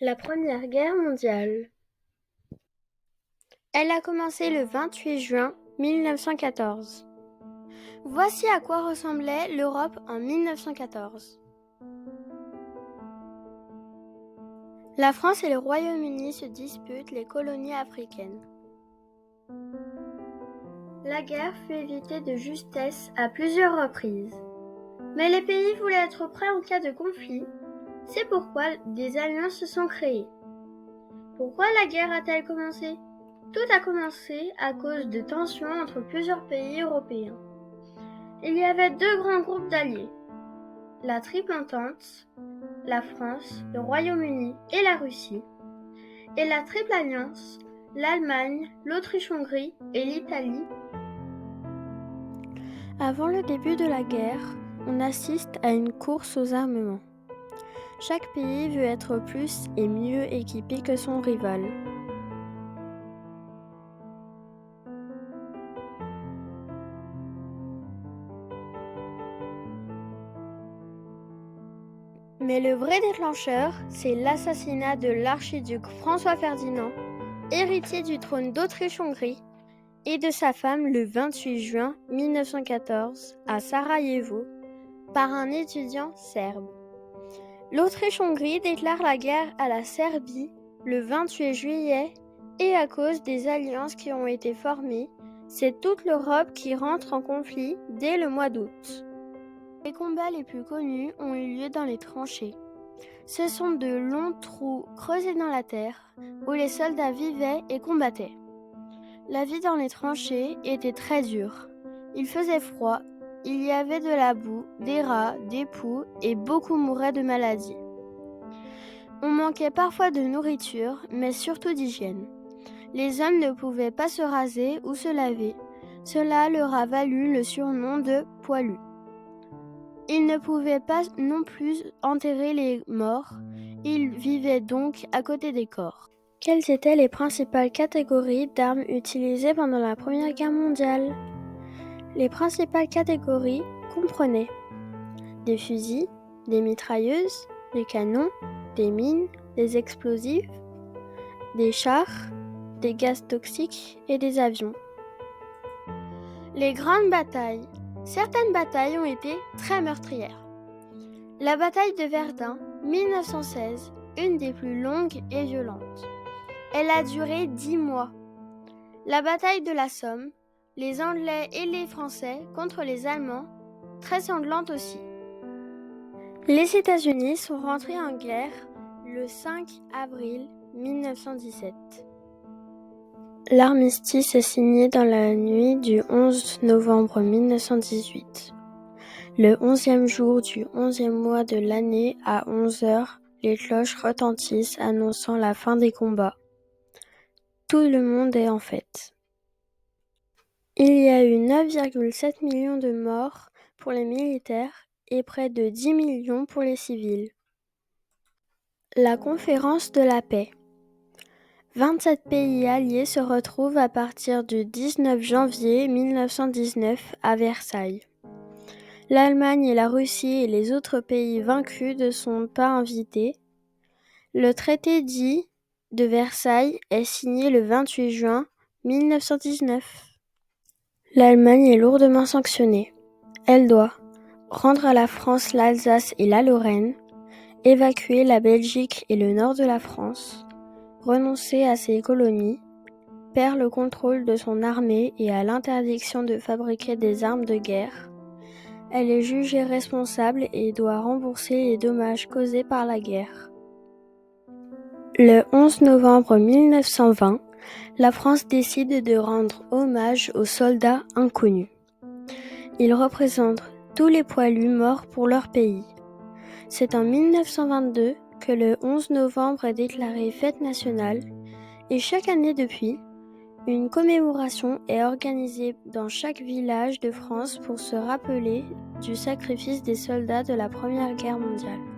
La Première Guerre mondiale. Elle a commencé le 28 juin 1914. Voici à quoi ressemblait l'Europe en 1914. La France et le Royaume-Uni se disputent les colonies africaines. La guerre fut évitée de justesse à plusieurs reprises. Mais les pays voulaient être prêts en cas de conflit. C'est pourquoi des alliances se sont créées. Pourquoi la guerre a-t-elle commencé ? Tout a commencé à cause de tensions entre plusieurs pays européens. Il y avait deux grands groupes d'alliés, la Triple Entente, la France, le Royaume-Uni et la Russie, et la Triple Alliance, l'Allemagne, l'Autriche-Hongrie et l'Italie. Avant le début de la guerre, on assiste à une course aux armements. Chaque pays veut être plus et mieux équipé que son rival. Mais le vrai déclencheur, c'est l'assassinat de l'archiduc François-Ferdinand, héritier du trône d'Autriche-Hongrie, et de sa femme le 28 juin 1914 à Sarajevo par un étudiant serbe. L'Autriche-Hongrie déclare la guerre à la Serbie le 28 juillet et à cause des alliances qui ont été formées, c'est toute l'Europe qui rentre en conflit dès le mois d'août. Les combats les plus connus ont eu lieu dans les tranchées. Ce sont de longs trous creusés dans la terre où les soldats vivaient et combattaient. La vie dans les tranchées était très dure. Il faisait froid, il y avait de la boue, des rats, des poux et beaucoup mouraient de maladies. On manquait parfois de nourriture, mais surtout d'hygiène. Les hommes ne pouvaient pas se raser ou se laver. Cela leur a valu le surnom de poilus. Ils ne pouvaient pas non plus enterrer les morts, ils vivaient donc à côté des corps. Quelles étaient les principales catégories d'armes utilisées pendant la Première Guerre mondiale ? Les principales catégories comprenaient des fusils, des mitrailleuses, des canons, des mines, des explosifs, des chars, des gaz toxiques et des avions. Les grandes batailles. Certaines batailles ont été très meurtrières. La bataille de Verdun, 1916, une des plus longues et violentes. Elle a duré 10 mois. La bataille de la Somme, les Anglais et les Français contre les Allemands, très sanglante aussi. Les États-Unis sont rentrés en guerre le 5 avril 1917. L'armistice est signé dans la nuit du 11 novembre 1918. Le 11e jour du 11e mois de l'année à 11h, les cloches retentissent annonçant la fin des combats. Tout le monde est en fête. Il y a eu 9,7 millions de morts pour les militaires et près de 10 millions pour les civils. La conférence de la paix. 27 pays alliés se retrouvent à partir du 19 janvier 1919 à Versailles. L'Allemagne et la Russie et les autres pays vaincus ne sont pas invités. Le traité dit de Versailles est signé le 28 juin 1919. L'Allemagne est lourdement sanctionnée. Elle doit rendre à la France l'Alsace et la Lorraine, évacuer la Belgique et le nord de la France, renoncer à ses colonies, perd le contrôle de son armée et à l'interdiction de fabriquer des armes de guerre. Elle est jugée responsable et doit rembourser les dommages causés par la guerre. Le 11 novembre 1920, la France décide de rendre hommage aux soldats inconnus. Ils représentent tous les poilus morts pour leur pays. C'est en 1922 que le 11 novembre est déclaré fête nationale et chaque année depuis, une commémoration est organisée dans chaque village de France pour se rappeler du sacrifice des soldats de la Première Guerre mondiale.